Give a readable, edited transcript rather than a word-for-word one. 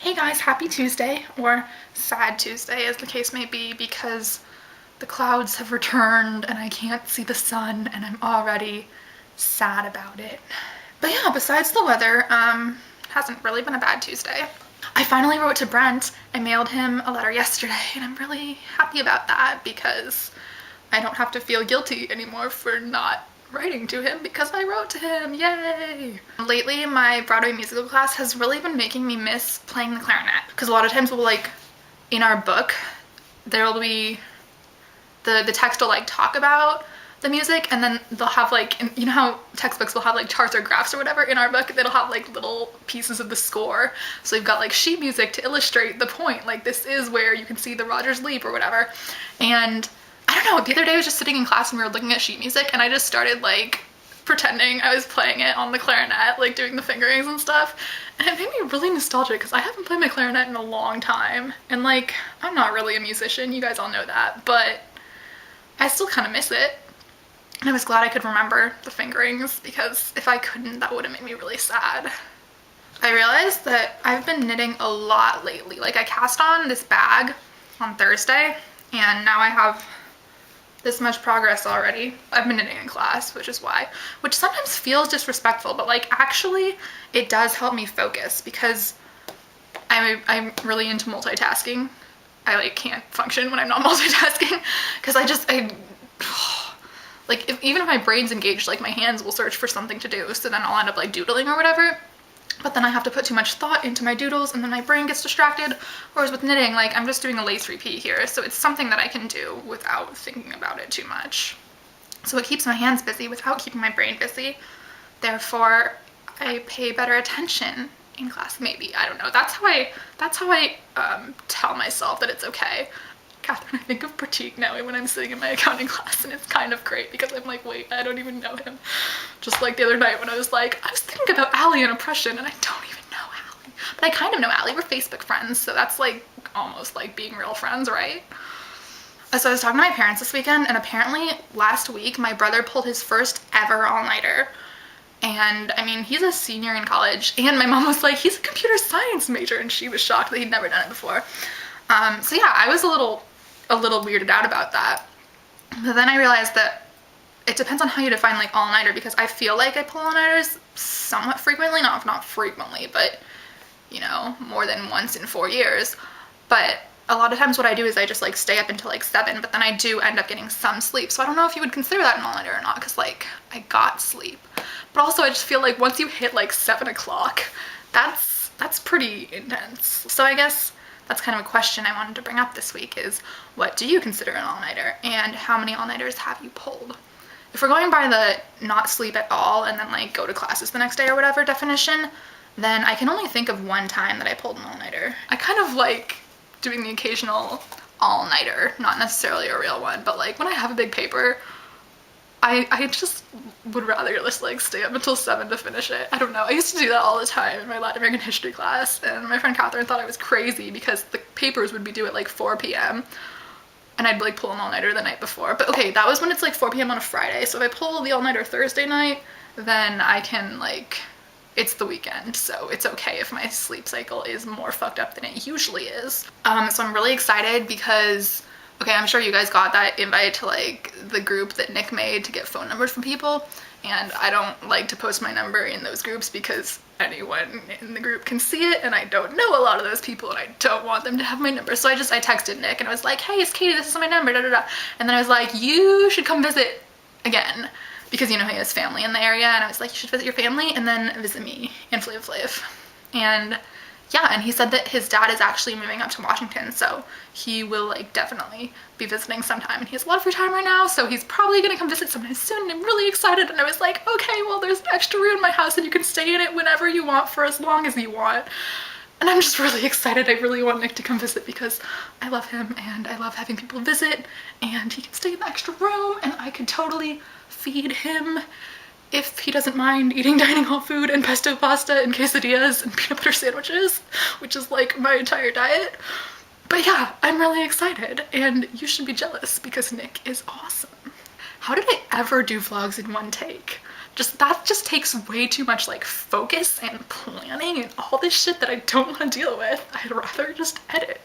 Hey guys, happy Tuesday, or sad Tuesday as the case may be, because the clouds have returned and I can't see the sun and I'm already sad about it. But yeah, besides the weather, hasn't really been a bad Tuesday. I finally wrote to Brent. I mailed him a letter yesterday and I'm really happy about that because I don't have to feel guilty anymore for not writing to him because I wrote to him. Yay! Lately, my Broadway musical class has really been making me miss playing the clarinet because a lot of times we'll in our book, there'll be the text will talk about the music, and then they'll have you know how textbooks will have charts or graphs or whatever. In our book, it'll have little pieces of the score. So you've got sheet music to illustrate the point. This is where you can see the Rogers Leap or whatever. And I don't know, the other day I was just sitting in class and we were looking at sheet music and I just started pretending I was playing it on the clarinet, doing the fingerings and stuff. And it made me really nostalgic because I haven't played my clarinet in a long time. And I'm not really a musician, you guys all know that, but I still kind of miss it. And I was glad I could remember the fingerings because if I couldn't, that would have made me really sad. I realized that I've been knitting a lot lately. I cast on this bag on Thursday and now I have this much progress already. I've been knitting in class, which sometimes feels disrespectful, but actually it does help me focus because I'm really into multitasking. I can't function when I'm not multitasking because even if my brain's engaged, my hands will search for something to do, so then I'll end up doodling or whatever. But then I have to put too much thought into my doodles and then my brain gets distracted. Whereas with knitting, I'm just doing a lace repeat here, so it's something that I can do without thinking about it too much. So it keeps my hands busy without keeping my brain busy. Therefore, I pay better attention in class, maybe. I don't know. That's how I tell myself that it's okay. Catherine, I think of Pratik now when I'm sitting in my accounting class, and it's kind of great because I'm wait, I don't even know him. Just the other night when I was thinking about Allie and oppression, and I don't even know Allie. But I kind of know Allie. We're Facebook friends, so that's almost being real friends, right? So I was talking to my parents this weekend, and apparently last week my brother pulled his first ever all-nighter. And I mean, he's a senior in college, and my mom was like, he's a computer science major, and she was shocked that he'd never done it before. So yeah, I was a little weirded out about that. But then I realized that it depends on how you define all-nighter, because I feel I pull all-nighters somewhat frequently, not frequently, but more than once in 4 years. But a lot of times what I do is I just stay up until 7, but then I do end up getting some sleep. So I don't know if you would consider that an all-nighter or not, because I got sleep. But also I just feel once you hit 7 o'clock, that's pretty intense. So I guess that's kind of a question I wanted to bring up this week is, what do you consider an all-nighter, and how many all-nighters have you pulled? If we're going by the not sleep at all and then go to classes the next day or whatever definition, then I can only think of one time that I pulled an all-nighter. I kind of like doing the occasional all-nighter, not necessarily a real one, but when I have a big paper, I just would rather just stay up until 7 to finish it. I don't know. I used to do that all the time in my Latin American history class, and my friend Catherine thought I was crazy because the papers would be due at 4 p.m. and I'd pull an all-nighter the night before. But okay, that was when it's 4 p.m. on a Friday. So if I pull the all-nighter Thursday night, then I can it's the weekend, so it's okay if my sleep cycle is more fucked up than it usually is. So I'm really excited because, okay, I'm sure you guys got that invite to the group that Nick made to get phone numbers from people, and I don't like to post my number in those groups because anyone in the group can see it, and I don't know a lot of those people, and I don't want them to have my number. So I texted Nick and I was like, hey, it's Katie, this is my number, da da da. And then I was like, you should come visit again, because he has family in the area, and I was like, you should visit your family and then visit me in Flav Flav. And yeah, and he said that his dad is actually moving up to Washington, so he will definitely be visiting sometime, and he has a lot of free time right now, so he's probably gonna come visit sometime soon, and I'm really excited. And I was like, okay, well, there's an extra room in my house and you can stay in it whenever you want for as long as you want. And I'm just really excited. I really want Nick to come visit because I love him and I love having people visit, and he can stay in the extra room and I could totally feed him if he doesn't mind eating dining hall food and pesto pasta and quesadillas and peanut butter sandwiches, which is my entire diet. But yeah, I'm really excited, and you should be jealous because Nick is awesome. How did I ever do vlogs in one take? that just takes way too much like focus and planning and all this shit that I don't want to deal with. I'd rather just edit.